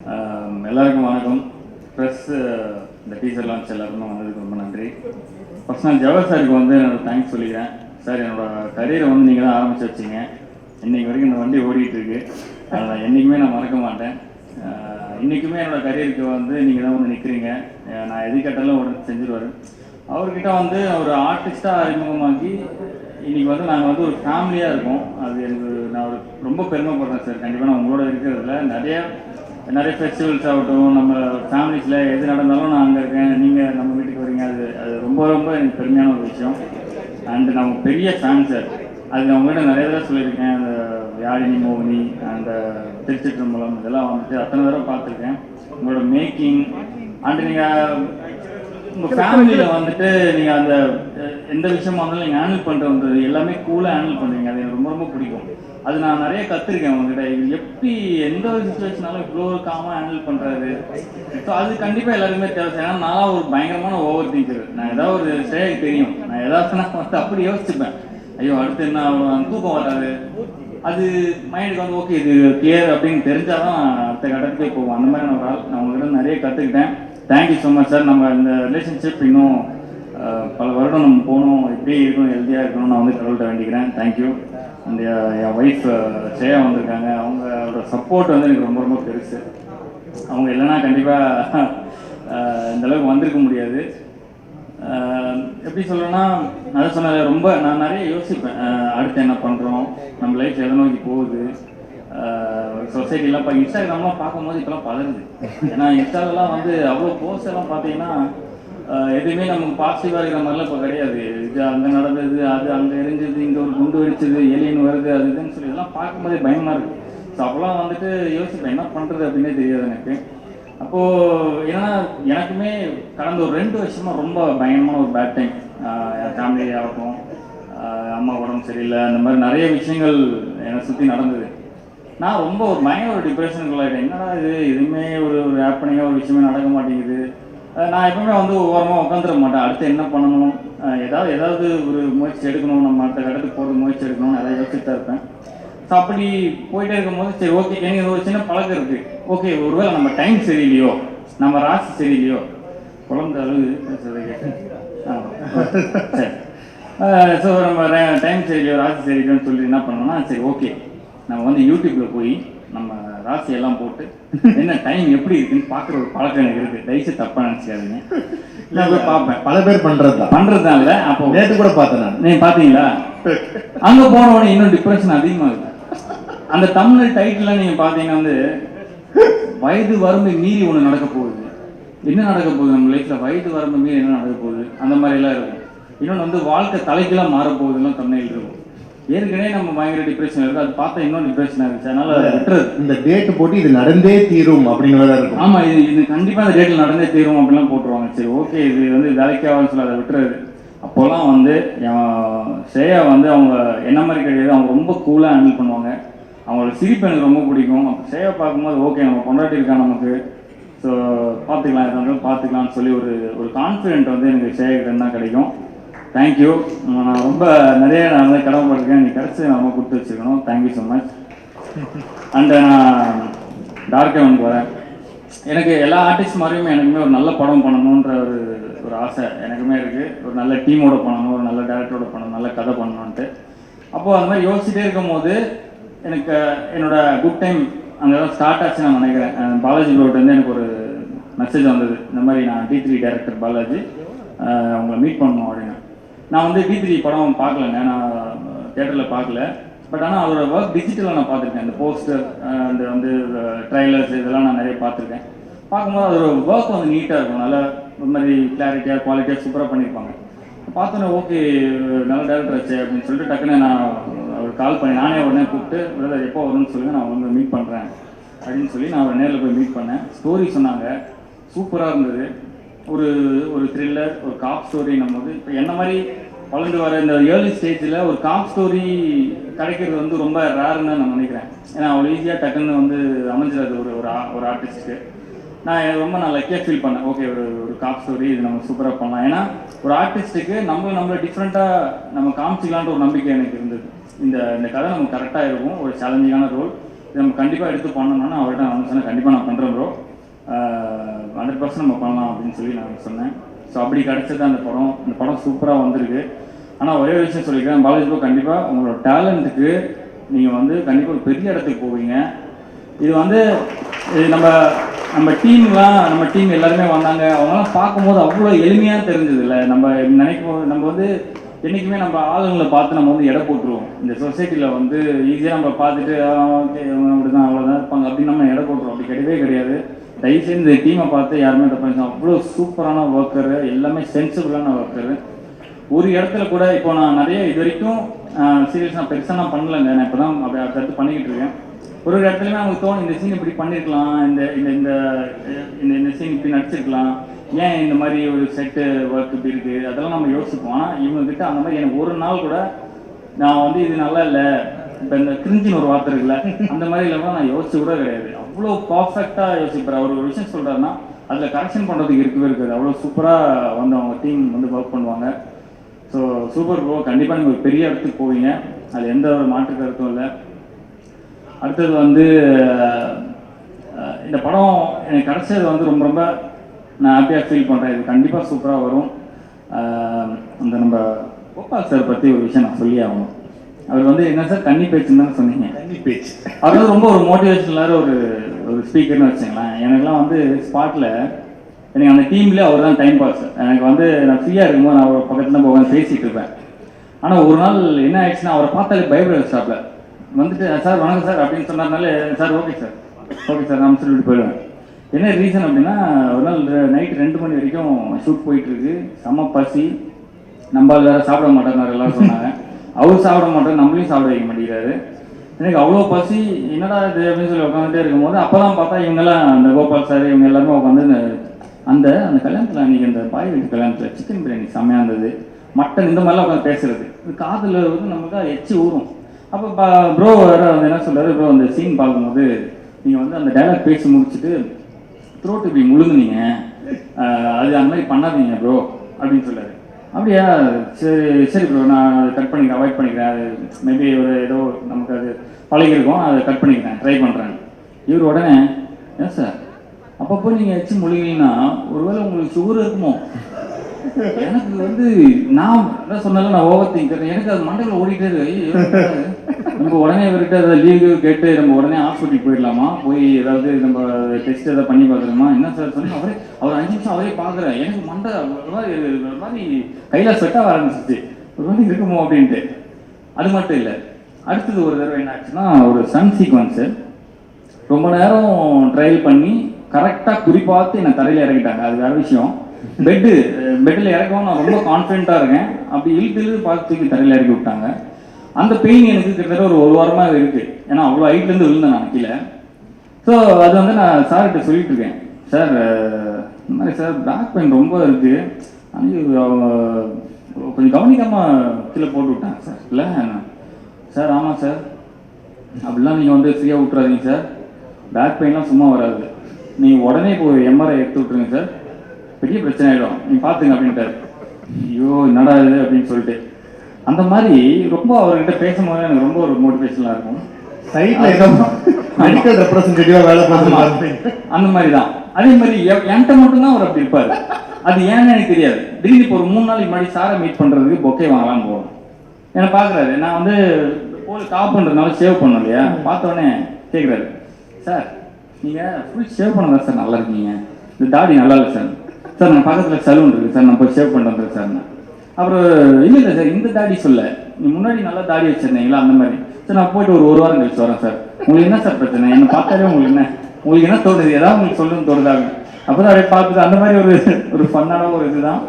எல்லாருக்கும் வணக்கம். ப்ரெஸ் இந்த டீசர் லான்ச் எல்லாருமே வந்ததுக்கு ரொம்ப நன்றி. ஃபர்ஸ்ட் நான் ஜவஹர் சாருக்கு வந்து என்னோட தேங்க்ஸ் சொல்லிக்கிறேன். சார், என்னோடய கரியரை வந்து நீங்கள் தான் ஆரம்பித்து வச்சிங்க. இன்றைக்கி வரைக்கும் இந்த வண்டி ஓடிட்டுருக்கு. அதை என்றைக்குமே நான் மறக்க மாட்டேன். இன்றைக்குமே என்னோடய கரியருக்கு வந்து நீங்கள் தான் வந்து நிற்கிறீங்க. நான் எது கேட்டாலும் உடனே செஞ்சுருவார். அவர்கிட்ட வந்து ஒரு ஆர்டிஸ்ட்டாக அறிமுகமாக்கி இன்றைக்கி வந்து நாங்கள் வந்து ஒரு ஃபேமிலியாக இருக்கோம். அது எனக்கு நான் ஒரு ரொம்ப பெருமைப்படுறேன் சார். கண்டிப்பாக நான் உங்களோட இருக்கிறதுல நிறைய ஃபெஸ்டிவல்ஸ் ஆகட்டும், நம்ம ஃபேமிலிஸில் எது நடந்தாலும் நான் அங்கே இருக்கேன், நீங்கள் நம்ம வீட்டுக்கு வரீங்க. அது ரொம்ப ரொம்ப எனக்கு பெருமையான ஒரு விஷயம். அண்டு நம்ம பெரிய ஃபேன் சார். அது அவங்ககிட்ட நிறைய தடவை சொல்லியிருக்கேன். அந்த யாழினி மோகினி, அந்த திருச்சிற்றம்பலம், இதெல்லாம் வந்துட்டு அத்தனை தடவை பார்த்துருக்கேன். உங்களோட மேக்கிங் அண்டு நீங்கள் உங்கள் ஃபேமிலியில் வந்துட்டு நீங்கள் அந்த எந்த விஷயமா இருந்தாலும் நீங்கள் ஹேண்டில் பண்ணுறது எல்லாமே கூலாக ஹேண்டில் பண்ணுறீங்க. அது எனக்கு ரொம்ப ரொம்ப பிடிக்கும். அது நான் நிறைய கற்றுருக்கேன் உங்ககிட்ட. எப்படி எந்த ஒரு சுச்சுவேஷனாலும் இவ்வளோ காமாக ஹேண்டில் பண்ணுறாரு. ஸோ அது கண்டிப்பாக எல்லாருமே தேவை. ஏன்னா நான் ஒரு பயங்கரமான ஓவர் திங்கர். நான் ஏதாவது ஒரு ஸ்டேஜ் தெரியும், நான் ஏதாவது நான் வந்து அப்படி யோசிச்சுப்பேன். ஐயோ அடுத்து என்ன தூக்கம் வராது. அது மைண்டுக்கு வந்து ஓகே இது கிளியர் அப்படின்னு தெரிஞ்சால் தான் அடுத்த கட்டத்துக்கே போவோம். அந்த மாதிரி நான் உங்ககிட்ட நிறைய கற்றுக்கிட்டேன். Thank you so much sir. நம்ம இந்த ரிலேஷன்ஷிப் இன்னும் பல வருடம் நம்ம போகணும், இப்படி இருக்கணும், ஹெல்த்தியாக இருக்கணும். நான் வந்து கடவுள்கிட்ட வேண்டிக்கிறேன். Thank you. And N wife Shreya வந்திருக்காங்க. அவங்களோட சப்போர்ட் வந்து எனக்கு ரொம்ப ரொம்ப பெருசு. அவங்க இல்லைன்னா கண்டிப்பாக இந்தளவுக்கு வந்திருக்க முடியாது. எப்படி சொல்லணும்னா அதை சொன்ன ரொம்ப நான் நிறைய யோசிப்பேன். அடுத்து என்ன பண்ணுறோம், நம்ம லைஃப் எதை நோக்கி போகுது. சொசைட்டிலாம் இப்போ இன்ஸ்டாகிராம்லாம் பார்க்கும்போது இப்போலாம் பதறுது. ஏன்னா இன்ஸ்டாலெலாம் வந்து அவ்வளோ போஸ்ட் எல்லாம் பார்த்தீங்கன்னா எதுவுமே நமக்கு பாசிட்டிவாக இருக்கிற மாதிரிலாம் இப்போ கிடையாது. இது அங்கே நடந்தது, அது அங்கே எரிஞ்சது, இங்கே ஒரு குண்டு வெடிச்சது, ஏலியன் வருது, அது இதுன்னு சொல்லி இதெல்லாம் பார்க்கும்போதே பயமாக இருக்குது. ஸோ அப்போலாம் வந்துட்டு யோசிப்பேன் என்ன பண்ணுறது அப்படின்னே தெரியாது எனக்கு. அப்போது ஏன்னா எனக்குமே கடந்த ஒரு 2 வருஷமாக ரொம்ப பயங்கரமான ஒரு பேட் டைம். என் ஃபேமிலி ஆகட்டும், அம்மா உடம்பு சரியில்லை, அந்த மாதிரி நிறைய விஷயங்கள் என்னை சுற்றி நடந்தது. நான் ரொம்ப ஒரு பயங்கர ஒரு டிப்ரெஷனுக்குள்ள ஆகிட்டேன். என்னடா இது எதுவுமே ஒரு ஹேப்பனிங்காக ஒரு விஷயமே நடக்க மாட்டேங்குது. நான் எப்பவுமே வந்து ஓரமாக உட்காந்துட மாட்டேன். அடுத்து என்ன பண்ணணும், ஏதாவது ஒரு முயற்சி எடுக்கணும், நம்ம அடுத்த கட்டத்துக்கு போகிறது முயற்சி எடுக்கணும்னு எதாவது யோசிச்சுட்டு தான் இருப்பேன். ஸோ அப்படி போயிட்டே இருக்கும்போது சரி ஓகே, எனக்கு ஒரு சின்ன பழக்கம் இருக்குது. ஓகே, ஒருவேளை நம்ம டைம் சரியில்லையோ, நம்ம ராசி சரியில்லையோ, குழந்தை அளவு பேசுறது கேட்டு சரி. ஸோ நம்ம டைம் சரியில்லையோ, ராசி சரியில்லையோன்னு சொல்லி என்ன பண்ணோம்னா சரி ஓகே, நம்ம வந்து யூடியூப்பில் போய் நம்ம ராசியெல்லாம் போட்டு என்ன டைம் எப்படி இருக்குன்னு பார்க்குற ஒரு பழக்கம் எனக்கு இருக்குது. தயவுசெய்து தப்பாக நினச்சிக்காதீங்க. நான் போய் பார்ப்பேன். பல பேர் பண்ணுறது தான் இல்லை. அப்போ நேற்று கூட பார்த்தேன். நீங்கள் பார்த்தீங்களா? அங்கே போனவொடனே இன்னும் டிப்ரெஷன் அதிகமாக இருக்குது. அந்த தமிழ் டைட்டில்லாம் நீங்கள் பார்த்தீங்கன்னா வந்து வயது வரம்பு மீறி ஒன்று நடக்க போகுது. என்ன நடக்க போகுது நம்ம லைஃப்பில், வயது வரம்பு மீறி என்ன நடக்க போகுது, அந்த மாதிரிலாம் இருக்கும். இன்னொன்று வந்து வாழ்க்கை தலைக்கெல்லாம் மாறப்போகுதுலாம் தமிழில் இருக்கும். ஏற்கனவே நம்ம பயங்கர டிப்ரெஷன் இருக்குது, அது பார்த்தா இன்னும் டிப்ரெஷன் ஆகிடுச்சு. அதனால விட்டுறது. இந்த டேட்டு போட்டு இது நடந்தே தீரும் அப்படின்னு வேற இருக்கும். ஆமாம், இது கண்டிப்பாக அந்த டேட்டில் நடந்தே தீரும் அப்படிலாம் போட்டுருவாங்க. சரி ஓகே, இது வந்து வேலைக்காகன்னு சொல்லி அதை விட்டுறது. அப்போல்லாம் வந்து ஸ்ரேயா வந்து அவங்க என்ன மாதிரி கிடையாது, அவங்க ரொம்ப கூலாக ஹேண்டில் பண்ணுவாங்க. அவங்களோட சிரிப்பு எனக்கு ரொம்ப பிடிக்கும். அப்போ ஸ்ரேயா பார்க்கும்போது ஓகே நம்ம கொண்டாட்டி இருக்கா நமக்கு, ஸோ பார்த்துக்கலாம், எதாவது பார்த்துக்கலாம்னு சொல்லி ஒரு கான்ஃபிடென்ட் வந்து எனக்கு ஸ்ரேயா கிட்ட தான் கிடைக்கும். தேங்க்யூ. நான் ரொம்ப நிறைய நான் வந்து கடமைப்பட்டிருக்கேன். நீ கிடச்சி நம்ம கொடுத்து வச்சுருக்கணும். Thank you so much. அண்ட் நான் டார்க் ஹெவனுக்கு வரேன். எனக்கு எல்லா ஆர்டிஸ்ட் மாதிரியுமே எனக்குமே ஒரு நல்ல படம் பண்ணணுன்ற ஒரு ஆசை எனக்குமே இருக்குது. ஒரு நல்ல டீமோட பண்ணணும், ஒரு நல்ல டேரக்டரோட பண்ணணும், நல்ல கதை பண்ணணுன்ட்டு. அப்போது அந்த மாதிரி யோசிச்சுட்டே இருக்கும் போது எனக்கு என்னோடய குட் டைம் அங்கே தான் ஸ்டார்ட் ஆச்சு நான் நினைக்கிறேன். பாலாஜி ப்ரோட்டேருந்து எனக்கு ஒரு மெசேஜ் வந்தது. இந்த மாதிரி நான் D3 டேரக்டர் பாலாஜி அவங்கள மீட் பண்ணணும் அப்படின்னு. நான் வந்து D3 படம் பார்க்கலங்க, நான் தியேட்டரில் பார்க்கல. பட் ஆனால் அதோட ஒர்க் டிஜிட்டலாக நான் பார்த்துருக்கேன். இந்த போஸ்டர், அந்த வந்து ட்ரைலர்ஸ், இதெல்லாம் நான் நிறைய பார்த்துருக்கேன். பார்க்கும்போது அதோட ஒர்க் வந்து நீட்டாக இருக்கும். நல்லா ஒரு மாதிரி கிளாரிட்டியாக குவாலிட்டியாக சூப்பராக பண்ணியிருப்பாங்க. பார்த்தோன்னே ஓகே நல்ல டேரக்டர் ஆச்சு அப்படின்னு சொல்லிட்டு டக்குன்னு நான் அவர் கால் பண்ணி நானே உடனே கூப்பிட்டு பிரதர் எப்போ வரும்னு சொல்லுங்கள், நான் வந்து மீட் பண்ணுறேன் அப்படின்னு சொல்லி நான் அவர் நேரில் போய் மீட் பண்ணேன். ஸ்டோரி சொன்னாங்க, சூப்பராக இருந்தது. ஒரு த்ரில்லர், ஒரு காப் ஸ்டோரி. நம்ம வந்து இப்போ என்ன மாதிரி வளர்ந்து வர இந்த ஏர்லி ஸ்டேஜில் ஒரு காப் ஸ்டோரி கிடைக்கிறது வந்து ரொம்ப ரேர்னு நான் நினைக்கிறேன். ஏன்னா அவ்வளோ ஈஸியாக டக்குன்னு வந்து அமைஞ்சிடாது ஒரு ஆர்டிஸ்ட்டுக்கு. நான் ரொம்ப லக்கியாக ஃபீல் பண்ணேன். ஓகே, ஒரு காப் ஸ்டோரி இது நம்ம சூப்பராக பண்ணலாம். ஏன்னா ஒரு ஆர்டிஸ்ட்டுக்கு நம்மளை டிஃப்ரெண்ட்டாக நம்ம காமிச்சிக்கலான்ற ஒரு நம்பிக்கை எனக்கு இருந்தது. இந்த கதை நமக்கு கரெக்டாக இருக்கும். ஒரு சேலஞ்சிங்கான ரோல். நம்ம கண்டிப்பாக எடுத்து பண்ணணும்னா அவர்கிட்ட நான் சொன்னேன், கண்டிப்பாக நான் பண்ணுறேன் ப்ரோ, 100% நம்ம பண்ணலாம் அப்படின்னு சொல்லி நான் சொன்னேன். ஸோ அப்படி கிடச்சது அந்த படம் சூப்பராக வந்திருக்கு. ஆனால் ஒரே விஷயம் சொல்லிக்கிறேன், பாலாஜி ப்ரோ கண்டிப்பாக உங்களோட டேலண்ட்டுக்கு நீங்கள் வந்து கண்டிப்பாக ஒரு பெரிய இடத்துக்கு போவீங்க. இது வந்து நம்ம டீம் எல்லாருமே வந்தாங்க, அவங்களாம் பார்க்கும்போது அவ்வளோ எளிமையாக தெரிஞ்சது இல்லை. நம்ம நினைக்கும் நம்ம வந்து என்றைக்குமே நம்ம ஆளுங்களை பார்த்து நம்ம வந்து எடை போட்டுருவோம். இந்த சொசைட்டியில் வந்து ஈஸியாக நம்ம பார்த்துட்டு ஓகே அப்படி தான் அவ்வளோதான் இருப்பாங்க அப்படின்னு நம்ம எடை போட்டுருவோம். அப்படி கிடையவே கிடையாது. தயவுசெய்து இந்த டீமை பார்த்து யாருமே தப்பு, அவ்வளோ சூப்பரான ஒர்க்கரு, எல்லாமே சென்சிபிளான ஒர்க்கரு. ஒரு இடத்துல கூட இப்போ நான் நிறைய இது வரைக்கும் சீரியஸ் நான் பெருசாக நான் பண்ணலைங்க, நான் இப்போ தான் அப்படி அடுத்து பண்ணிக்கிட்டு இருக்கேன். ஒரு இடத்துலையுமே நமக்கு தோணும் இந்த சீன் இப்படி பண்ணியிருக்கலாம், இந்த இந்த இந்த இந்த சீன் இப்படி நடிச்சிருக்கலாம், ஏன் இந்த மாதிரி ஒரு செட்டு ஒர்க் இப்படி இருக்குது, அதெல்லாம் நம்ம யோசிப்போம். ஆனால் இவங்ககிட்ட அந்த மாதிரி எனக்கு ஒரு நாள் கூட நான் வந்து இது நல்லா இல்லை, இப்போ இந்த கிரிஞ்சின்னு ஒரு வார்த்தை இருக்குல்ல, அந்த மாதிரி இல்லாமல் நான் யோசிச்சு கூட கிடையாது. அவ்வளோ பர்ஃபெக்டாக யோசிப்பார். அவர் ஒரு விஷயம் சொல்கிறாருன்னா அதில் கரெக்ஷன் பண்ணுறதுக்கு இருக்கவே இருக்காது. அவ்வளோ சூப்பராக வந்து அவங்க டீம் வந்து ஒர்க் பண்ணுவாங்க. ஸோ சூப்பர் ப்ரோ, கண்டிப்பாக நீங்கள் ஒரு பெரிய இடத்துக்கு போவீங்க, அது எந்த ஒரு மாற்று கருத்தும் இல்லை. அடுத்தது வந்து இந்த படம் எனக்கு கிடச்சது வந்து ரொம்ப ரொம்ப நான் ஹாப்பியாக ஃபீல் பண்ணுறேன். இது கண்டிப்பாக சூப்பராக வரும். அந்த நம்ம கோபால் சார் பற்றி ஒரு விஷயம் நான் சொல்லி ஆகணும். அவர் வந்து என்ன சார் கன்னி பேச்சுன்னு தானே சொன்னீங்க? கன்னி பேச்சு. அவர் வந்து ரொம்ப ஒரு மோட்டிவேஷனலாக ஒரு ஸ்பீக்கர்னு வச்சுங்களேன். எனக்குலாம் வந்து ஸ்பாட்டில் எனக்கு அந்த டீம்லேயே அவர் தான் டைம் பாஸ். எனக்கு வந்து நான் ஃப்ரீயாக இருக்கும்போது நான் அவர் பக்கத்தில் தான் போவேன், பேசிகிட்டு இருப்பேன். ஆனால் ஒரு நாள் என்ன ஆயிடுச்சுன்னா அவரை பார்த்தாலே பயப்பட ஸ்டாப்பில் வந்துட்டு சார் வணக்கம் சார் அப்படின்னு சொன்னார்னாலே சார் ஓகே சார் நான் சொல்லிட்டு போயிடுவேன். என்ன ரீசன் அப்படின்னா ஒரு நாள் நைட்டு 2 மணி வரைக்கும் ஷூட் போயிட்டுருக்கு, செம்ம பசி, நம்மளால் வேறு சாப்பிட மாட்டேங்கிறார் எல்லாரும் சொன்னாங்க. அவர் சாப்பிட மாட்டார், நம்மளையும் சாப்பிட வைக்க மாட்டேங்கிறாரு. எனக்கு அவ்வளோ பசி, என்னடா இது அப்படின்னு சொல்லி உட்காந்துட்டே இருக்கும்போது அப்போ தான் பார்த்தா இவங்கெல்லாம் அந்த கோபால் சார் இவங்க எல்லாருமே உட்காந்து அந்த கல்யாணத்தில் அன்றைக்கி அந்த பாய் வீட்டு கல்யாணத்தில் சிக்கன் பிரியாணி செம்மையாக இருந்தது, மட்டன் இந்த மாதிரிலாம் உட்காந்து பேசுறது, இது காதில் வந்து நமக்கு எச்சி ஊறும். அப்போ ப்ரோ வேறு வந்து என்ன சொல்கிறாரு, ப்ரோ அந்த சீன் பார்க்கும்போது நீங்கள் வந்து அந்த டைலாக் பேசி முடிச்சுட்டு த்ரோட் இப்படி முழுங்குனீங்க, அது அந்த மாதிரி பண்ணாதீங்க ப்ரோ அப்படின்னு சொல்கிறாரு. அப்படியா, சரி ப்ரோ நான் அதை கட் பண்ணிக்கிறேன், அவாய்ட் பண்ணிக்கிறேன், அது மேபி ஒரு ஏதோ நமக்கு அது பழகிருக்கும், அதை கட் பண்ணிக்கிறேன், ட்ரை பண்ணுறேன். இவர் உடனே ஏன் சார் அப்பப்போ நீங்கள் வச்சு மொழிங்கன்னா ஒருவேளை உங்களுக்கு சுகர் இருக்குமோ? எனக்கு வந்து நான் என்ன சொன்னாலும் நான் ஓவர் திங்கிறேன், எனக்கு அது மண்டையில் ஓடிட்டே இருக்கு. நம்ம உடனே இவர்கிட்ட அதை லீவு கேட்டு நம்ம உடனே ஹாஸ்பிட்டலுக்கு போயிடலாமா, போய் ஏதாவது நம்ம டெஸ்ட் எதாவது பண்ணி பார்க்கலாமா, என்ன சார் சொல்லி அவர் 5 நிமிஷம் அவரே பார்க்குறேன். எனக்கு மண்டை ஒரு மாதிரி கையில் ஸ்வெட்டாக ஆரம்பிச்சிச்சு, ஒரு மாதிரி இருக்குமோ அப்படின்ட்டு. அது மட்டும் இல்லை, அடுத்தது ஒரு தடவை என்ன ஆச்சுன்னா ஒரு சன் சீக்வன்ஸு ரொம்ப நேரம் ட்ரையல் பண்ணி கரெக்டாக குறிப்பாத்து என்னை தரையில் இறக்கிட்டாங்க. அது வேறு விஷயம். பெட்டில் இறக்கவும் நான் ரொம்ப கான்ஃபிடென்ட்டாக இருக்கேன், அப்படி இழுத்து பார்த்து தூக்கி தரையில் இறக்கி விட்டாங்க. அந்த பெயின் எனக்கு கிட்டத்தட்ட ஒரு வாரமாக இருக்குது, ஏன்னா அவ்வளோ ஹைட்லேருந்து விழுந்தேன் நான் கீழே. ஸோ அது வந்து நான் சார்கிட்ட சொல்லிட்டு இருக்கேன், சார் இந்த மாதிரி சார் பேக் பெயின் ரொம்ப இருக்குது, கொஞ்சம் கவனிக்காமல் கீழே போட்டு விட்டாங்க சார். இல்லை சார், ஆமாம் சார், அப்படிலாம் நீங்கள் வந்து ஃப்ரீயாக விட்டுறாதீங்க சார், பேக் பெயின்லாம் சும்மா வராது, நீங்கள் உடனே போய் எம்ஆர்ஐ எடுத்து விட்ருங்க சார், பெரிய பிரச்சனை ஆகிடும், நீங்கள் பார்த்துங்க அப்படின்ட்டார். ஐயோ என்னடா இது அப்படின்னு சொல்லிட்டு அந்த மாதிரி ரொம்ப அவர்கிட்ட பேசும்போது எனக்கு ரொம்ப ஒரு மோட்டிவேஷனாக இருக்கும். மெடிக்கல் ரெப்ரசன்டேட்டிவா வேலை பார்த்து அந்த மாதிரி தான். அதே மாதிரி என்கிட்ட மட்டும்தான் அவர் அப்படி இருப்பார், அது ஏன்னு எனக்கு தெரியாது. திடீர்னு இப்போ ஒரு 3 நாளைக்கு முன்னாடி சாரை மீட் பண்ணுறதுக்கு பொக்கே வாங்கலாம்னு போவோம். என்னை பார்க்குறாரு, நான் வந்து போல் காப் பண்ணுறதுனால சேவ் பண்ணோம் இல்லையா, பார்த்தோன்னே கேட்குறாரு, சார் நீங்கள் ஃபுல் ஷேவ் பண்ணதான் சார் நல்லா இருக்கீங்க, இந்த தாடி நல்லா இல்லை சார். சார் நான் பக்கத்தில் சலூன் இருக்குது சார், நான் போய் ஷேவ் பண்ணிட்டு வந்துடுறேன் சார். அப்புறம் இல்லை சார் இந்த தாடி சொல்ல, நீ முன்னாடி நல்லா தாடி வச்சுருந்தீங்களா அந்த மாதிரி. சார் நான் போயிட்டு ஒரு வாரம் கழிச்சு வரேன் சார். உங்களுக்கு என்ன சார் பிரச்சனை, என்னை பார்த்தாலே உங்களுக்கு என்ன தோணுது, ஏதாவது உங்களுக்கு சொல்லணும்னு தோணுதாங்க. அப்போ தான் அப்படியே பார்த்துட்டு அந்த மாதிரி ஒரு ஃபன்னான ஒரு இதுதான்.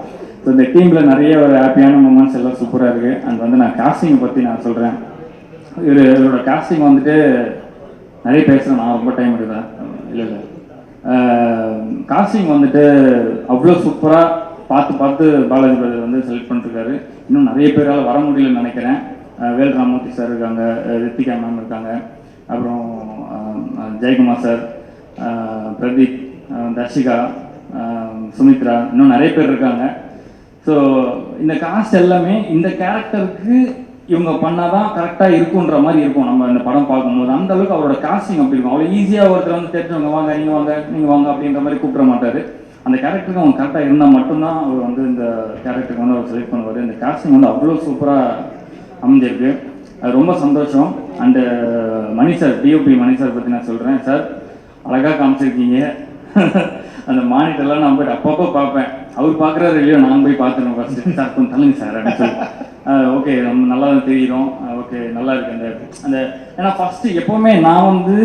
ஸோ இந்த டீமில் நிறைய ஒரு ஹாப்பியான மூமெண்ட்ஸ் எல்லாம் சூப்பராக இருக்குது. அண்ட் வந்து நான் காஸ்டிங்கை பற்றி நான் சொல்கிறேன். இவரோட காஸ்டிங் வந்துட்டு நிறைய பேசுகிறேன், நான் ரொம்ப டைம் எடுக்கிறேன். இல்லை காஸ்டிங் வந்துட்டு அவ்வளோ சூப்பராக பார்த்து பாலாஜி பிரதர் வந்து செலக்ட் பண்ணிருக்காரு. இன்னும் நிறைய பேரால் வர முடியலன்னு நினைக்கிறேன். வேல் ராமூர்த்தி சார் இருக்காங்க, ரித்திகா மேம் இருக்காங்க, அப்புறம் ஜெயக்குமார் சார், பிரதீப், தர்ஷிகா, சுமித்ரா, இன்னும் நிறைய பேர் இருக்காங்க. ஸோ இந்த காஸ்ட் எல்லாமே இந்த கேரக்டருக்கு இவங்க பண்ணாதான் கரெக்டாக இருக்குன்ற மாதிரி இருக்கும் நம்ம இந்த படம் பார்க்கும்போது. அந்த அளவுக்கு அவரோட காஸ்டிங் அப்படி இருக்கும். அவ்வளோ ஈஸியாக ஒருத்தர் வந்து தெரிஞ்சவங்க வாங்க நீங்கள் வாங்க அப்படின்ற மாதிரி கூப்பிட மாட்டார். அந்த கேரக்டருக்கு அவங்க கரெக்டாக இருந்தால் மட்டும்தான் அவர் வந்து இந்த கேரக்டருக்கு வந்து அவர் செலக்ட் பண்ணுவார். இந்த காஸ்டிங் வந்து அவ்வளோ சூப்பராக அமைஞ்சிருக்கு. அது ரொம்ப சந்தோஷம். And Mani sir, DOP Mani sir பற்றி நான் சொல்கிறேன். சார் அழகாக காமிச்சிருக்கீங்க. அந்த மானிட்டர்லாம் நான் போய்ட்டு அப்பப்போ பார்ப்பேன். அவர் பார்க்குறாரு இல்லையோ நான் போய் பார்த்துருவேன் ஃபஸ்ட்டு. சார் கொஞ்சம் தள்ளுங்க சார் அப்படின்னு சொல்லி ஓகே நம்ம நல்லா தெரியும், ஓகே நல்லா இருக்கு அந்த அந்த ஏன்னா ஃபஸ்ட்டு எப்போவுமே நான் வந்து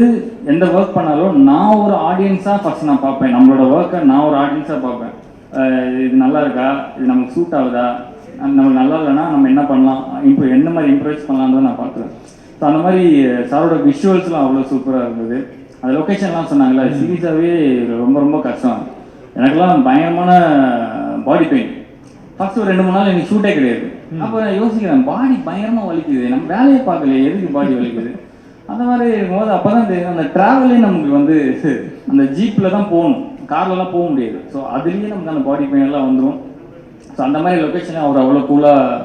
எந்த ஒர்க் பண்ணாலும் நான் ஒரு ஆடியன்ஸாக ஃபஸ்ட் நான் பார்ப்பேன். நம்மளோட ஒர்க்கை நான் ஒரு ஆடியன்ஸாக பார்ப்பேன். இது நல்லா இருக்கா, இது நமக்கு சூட் ஆகுதா, நமக்கு நல்லா இல்லைன்னா நம்ம என்ன பண்ணலாம், என்ன மாதிரி இம்ப்ரூவைஸ் பண்ணலான்றதை நான் பார்க்குறேன். ஸோ அந்த மாதிரி சாரோட விஷுவல்ஸ்லாம் அவ்வளோ சூப்பராக இருந்தது. அந்த லொக்கேஷன்லாம் சொன்னாங்களே சீரியஸாகவே ரொம்ப ரொம்ப கஷ்டம். எனக்கெல்லாம் பயங்கரமான பாடி பெயின். ஃபர்ஸ்ட் ஒரு 2-3 நாள் எனக்கு ஷூட்டே கிடையாது. அப்போ நான் யோசிக்கிறேன், பாடி பயங்கரமாக வலிக்குது, நம்ம வேலையை பார்க்கல, எதுக்கு பாடி வலிக்குது அந்த மாதிரி இருக்கும்போது அப்போ தான் தெரியும் அந்த ட்ராவலே நமக்கு வந்து அந்த ஜீப்பில் தான் போகணும், கார்லலாம் போக முடியாது. ஸோ அதுலேயே நமக்கு அந்த பாடி பெயின் எல்லாம் வந்துடும். ஸோ அந்த மாதிரி லொக்கேஷனில் அவர் அவ்வளோ கூலாக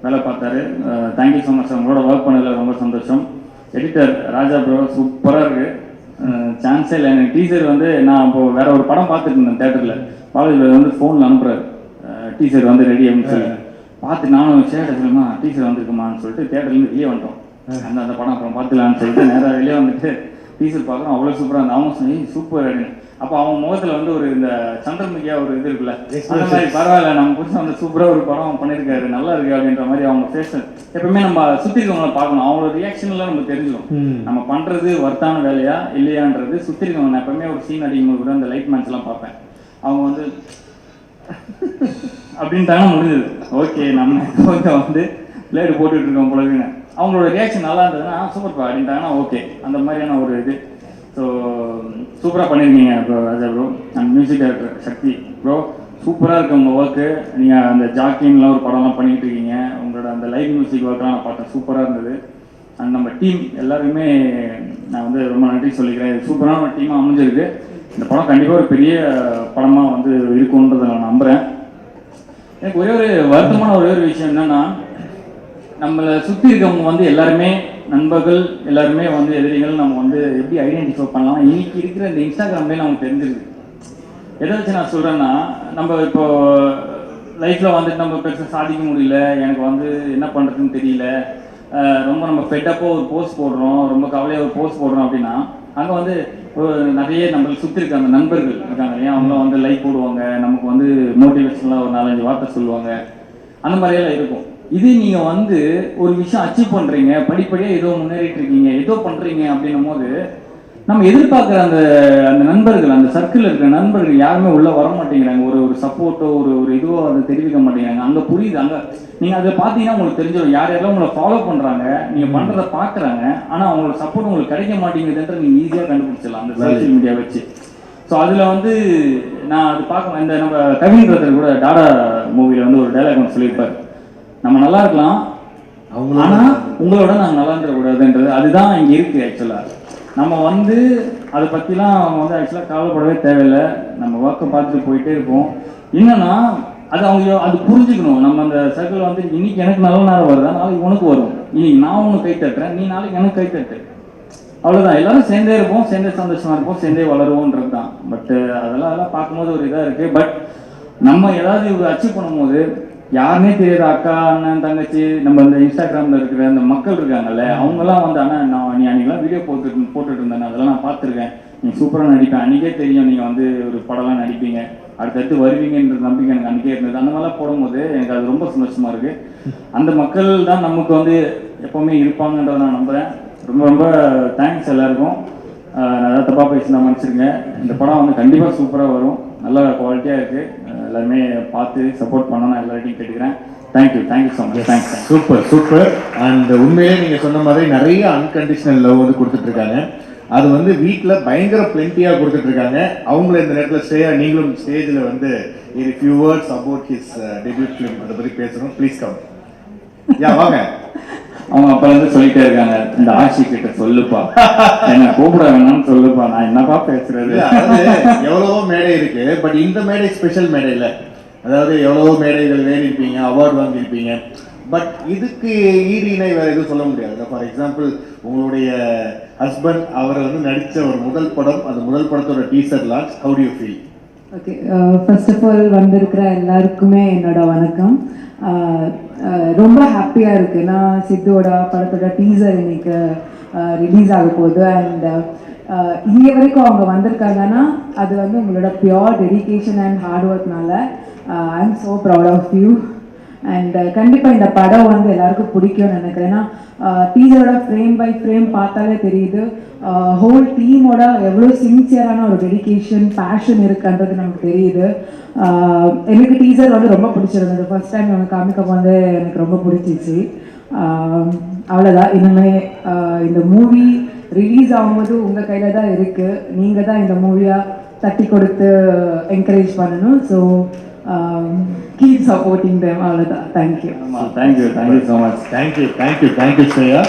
வேலை பார்த்தாரு. Thank you so much. உங்களோட ஒர்க் பண்ணதில் ரொம்ப சந்தோஷம். எடிட்டர் ராஜா ப்ரோ சூப்பராக இருக்குது. சான்ஸே இல்லை. எனக்கு டீச்சர் வந்து நான் இப்போது வேற ஒரு படம் பார்த்துட்டு இருந்தேன் தேட்டரில். காலேஜில் வந்து ஃபோனில் அனுப்புகிறாரு டீச்சர் வந்து ரெடி அப்படின்னு சொல்லி பார்த்து நானும் சேட்டை சொல்லுமா டீச்சர் வந்துருக்குமான்னு சொல்லிட்டு தேட்டர்லேருந்து வெளியே வந்துட்டோம். அந்த படம் அப்புறம் பார்த்துக்கலான்னு சொல்லிட்டு நேராக வெளியே வந்துட்டு டீச்சர் பார்க்குறோம். அவ்வளோ சூப்பராக இருந்தது. அவங்க சொல்லி சூப்பர் அப்படின்னு. அப்போ அவங்க முகத்தில் வந்து ஒரு இந்த சந்திரமுகியா ஒரு இது இருக்குல்ல, அந்த மாதிரி பரவாயில்ல நம்ம புதுசாக வந்து சூப்பராக ஒரு படம் பண்ணியிருக்காரு, நல்லா இருக்கு அப்படின்ற மாதிரி அவங்க ஃபேஸ். எப்பவுமே நம்ம சுற்றி இருக்கவங்கள பார்க்கணும், அவங்களோட ரியாக்ஷன்லாம் நம்ம தெரிஞ்சிடும். நம்ம பண்ணுறது வர்த்தான வேலையா இல்லையான்றது சுற்றி இருக்கவங்க. நான் எப்பவுமே ஒரு சீன் அடிக்கும்போது கூட அந்த லைட் மேட்ச்லாம் பார்ப்பேன். அவங்க வந்து அப்படின்ட்டாங்கன்னா முடிஞ்சது, ஓகே நம்ம வந்து பிளேடு போட்டுட்டு இருக்கோம் பொழுதுன்னு. அவங்களோட ரியாக்ஷன் நல்லா இருந்ததுன்னா சூப்பர்ப்பா அப்படின்ட்டாங்கன்னா ஓகே, அந்த மாதிரியான ஒரு இது. ஸோ சூப்பராக பண்ணியிருக்கீங்க bro Raja bro. And music director Sakthi bro சூப்பராக இருக்குது உங்கள் ஒர்க்கு. நீங்கள் அந்த ஜாக்கின்லாம் ஒரு படம்லாம் பண்ணிக்கிட்டு இருக்கீங்க. உங்களோட அந்த லைவ் மியூசிக் ஒர்க்லாம் நான் பார்த்தேன், சூப்பராக இருந்தது. அண்ட் நம்ம டீம் எல்லாருமே நான் வந்து ரொம்ப நன்றி சொல்லிக்கிறேன். சூப்பரான ஒரு டீமாக அமைஞ்சிருக்கு. இந்த படம் கண்டிப்பாக ஒரு பெரிய படமாக வந்து இருக்குன்றதை நான் நம்புகிறேன். எனக்கு ஒரே ஒரு வருத்தமான ஒரே ஒரு விஷயம் என்னன்னா, நம்மளை சுற்றி இருக்கவங்க வந்து எல்லாருமே நண்பர்கள், எல்லாருமே வந்து எதிரிகள். நம்ம வந்து எப்படி ஐடென்டிஃபை பண்ணலாம் இன்னைக்கு இருக்கிற இந்த இன்ஸ்டாகிராம்லேயே நமக்கு தெரிஞ்சிருக்கு. எதை வச்சு நான் சொல்கிறேன்னா, நம்ம இப்போ லைஃப்பில் வந்துட்டு நம்ம பெருசாக சாதிக்க முடியல, எனக்கு வந்து என்ன பண்ணுறதுன்னு தெரியல, ரொம்ப நம்ம ஃபெட்டப்போ ஒரு போஸ்ட் போடுறோம், ரொம்ப கவலையாக ஒரு போஸ்ட் போடுறோம் அப்படின்னா அங்கே வந்து நிறைய நம்மளுக்கு சுற்றி இருக்க அந்த நண்பர்கள் இருக்காங்க இல்லையா, அவங்களாம் வந்து லைக் போடுவாங்க, நமக்கு வந்து மோட்டிவேஷனலாக ஒரு 4-5 வார்த்தை சொல்லுவாங்க, அந்த மாதிரியெல்லாம் இருக்கும். இது நீங்கள் வந்து ஒரு விஷயம் அச்சீவ் பண்ணுறீங்க, படிப்படியாக ஏதோ முன்னேறிட்டு இருக்கீங்க, ஏதோ பண்ணுறீங்க அப்படின்னும் போது நம்ம எதிர்பார்க்குற அந்த அந்த நண்பர்கள், அந்த சர்க்கிளில் இருக்கிற நண்பர்கள் யாருமே உள்ளே வர மாட்டேங்கிறாங்க. ஒரு சப்போர்ட்டோ ஒரு இதுவோ அதை தெரிவிக்க மாட்டேங்கிறாங்க. அங்கே புரியுது. அங்கே நீங்கள் அதை பார்த்தீங்கன்னா உங்களுக்கு தெரிஞ்சிடும் யார் யாரெல்லாம் உங்களை ஃபாலோ பண்ணுறாங்க, நீங்கள் பண்ணுறதை பார்க்குறாங்க, ஆனால் அவங்களோட சப்போர்ட் உங்களுக்கு கிடைக்க மாட்டேங்குதுன்ற நீங்கள் ஈஸியாக கண்டுபிடிச்சிடலாம் அந்த சோஷியல் மீடியா வச்சு. ஸோ அதில் வந்து நான் அது பார்க்க இந்த நம்ம கவின் பிரதர் கூட டாடா மூவியில் வந்து ஒரு டைலாக் ஒன்று சொல்லியிருப்பார், நம்ம நல்லா இருக்கலாம் ஆனால் உங்களோட நாங்கள் நல்லா இருந்துடக்கூடாதுன்றது. அதுதான் இங்கே இருக்குது. ஆக்சுவலாக நம்ம வந்து அதை பற்றிலாம் அவங்க வந்து ஆக்சுவலாக கவலைப்படவே தேவையில்லை. நம்ம ஒர்க்கை பார்த்துட்டு போயிட்டே இருப்போம். என்னன்னா அது அவங்க அது புரிஞ்சுக்கணும். நம்ம அந்த சர்க்கிள் வந்து இன்னைக்கு எனக்கு நல்ல நேரம் வருதா, நாளைக்கு உனக்கு வரும், இன்னைக்கு நான் உனக்கு கை தட்டுறேன், நீ நாளைக்கு எனக்கு கை தட்டு, அவ்வளோதான். எல்லாரும் சேர்ந்தே இருப்போம், சேர்ந்தே சந்தோஷமா இருப்போம், சேர்ந்தே வளருவோன்றது தான். பட் அதெல்லாம் பார்க்கும்போது ஒரு இதாக இருக்குது. பட் நம்ம ஏதாவது ஒரு அச்சீவ் பண்ணும்போது யாருன்னே தெரியாத அக்கா, அண்ணன், தங்கச்சி, நம்ம இந்த இன்ஸ்டாகிராமில் இருக்கிற அந்த மக்கள் இருக்காங்கல்ல, அவங்கெல்லாம் வந்து அண்ணன் நீ அன்றைக்கெலாம் வீடியோ போட்டுட்டு இருந்தேன், அதெல்லாம் நான் பார்த்துருக்கேன், நீ சூப்பராக நடிப்பேன், அன்றைக்கே தெரியும் நீங்கள் வந்து ஒரு படம்லாம் நடிப்பீங்க, அடுத்தடுத்து வருவீங்கன்ற நம்பிக்கை எனக்கு அன்றைக்கே இருந்தது. அந்த மாதிரிலாம் போடும்போது எனக்கு அது ரொம்ப சந்தோஷமாக இருக்குது. அந்த மக்கள் தான் நமக்கு வந்து எப்போவுமே இருப்பாங்கன்றதை நான் நம்புகிறேன். ரொம்ப ரொம்ப தேங்க்ஸ் எல்லாருக்கும். நான் ஏதாவது தப்பாக பேசினா மன்னிச்சிருங்க. இந்த படம் வந்து கண்டிப்பாக சூப்பராக வரும், நல்ல குவாலிட்டியாக இருக்குது. எல்லாருமே பார்த்து சப்போர்ட் பண்ணணும் எல்லார்ட்டையும் கேட்டுக்கிறேன். Thank you so much. Thanks. Super. And உண்மையிலே நீங்கள் சொன்ன மாதிரி நிறைய அன்கண்டிஷனல் லவ் வந்து கொடுத்துட்ருக்காங்க. அது வந்து வீட்டில் பயங்கர பிளென்ட்டியாக கொடுத்துட்ருக்காங்க. அவங்கள இந்த நேரத்தில் நீங்களும் ஸ்டேஜில் வந்து இது few words about his debut film அதை பற்றி பேசணும். Please come. வாங்க. அவங்க அப்பலேருந்து சொல்லிட்டே இருக்காங்க, இந்த ஆட்சி கிட்ட சொல்லுப்பா, என்ன கூப்பிட வேணாம்னு சொல்லுப்பா, நான் என்னப்பா பேசுறது. அதாவது எவ்வளவோ மேடை இருக்கு, பட் இந்த மேடை ஸ்பெஷல் மேடை இல்லை. அதாவது எவ்வளவோ மேடைகள் வேறி இருப்பீங்க, அவார்டு வாங்கியிருப்பீங்க, பட் இதுக்கு ஈடு இணை வேறு எதுவும் சொல்ல முடியாது. ஃபார் எக்ஸாம்பிள் உங்களுடைய ஹஸ்பண்ட் அவர் வந்து நடித்த ஒரு முதல் படம், அந்த முதல் படத்தோட teaser launch, how do you feel? Okay, first of all வந்திருக்கிற எல்லாருக்குமே என்னோட வணக்கம். ரொம்ப ஹாப்பியாக இருக்குது. நான் சித்தோட படத்தோட டீசர் இன்னைக்கு ரிலீஸ் ஆக போகுது. அண்ட் இங்கே வரைக்கும் அவங்க வந்திருக்காங்கன்னா அது வந்து உங்களோட பியோர் டெடிகேஷன் அண்ட் ஹார்ட் ஒர்க்னால I'm so proud of you. And கண்டிப்பாக இந்த படம் வந்து எல்லாருக்கும் பிடிக்கும்னு நினைக்கிறேன். ஏன்னா டீசரோட ஃப்ரேம் பை ஃப்ரேம் பார்த்தாலே தெரியுது ஹோல் டீமோட எவ்வளோ சின்சியரான ஒரு டெடிகேஷன் பேஷன் இருக்குன்றது நமக்கு தெரியுது. எனக்கு டீசர் வந்து ரொம்ப பிடிச்சிருந்தது. ஃபர்ஸ்ட் டைம் எனக்கு காமிக்க வந்து எனக்கு ரொம்ப பிடிச்சிச்சு. அவ்வளோதான். இனிமே இந்த மூவி ரிலீஸ் ஆகும்போது உங்கள் கையில் தான் இருக்குது. நீங்கள் தான் இந்த மூவியை தட்டி கொடுத்து என்கரேஜ் பண்ணணும். So keep supporting them. All of that. Thank you. Thank you so much. Thank you, Shreya.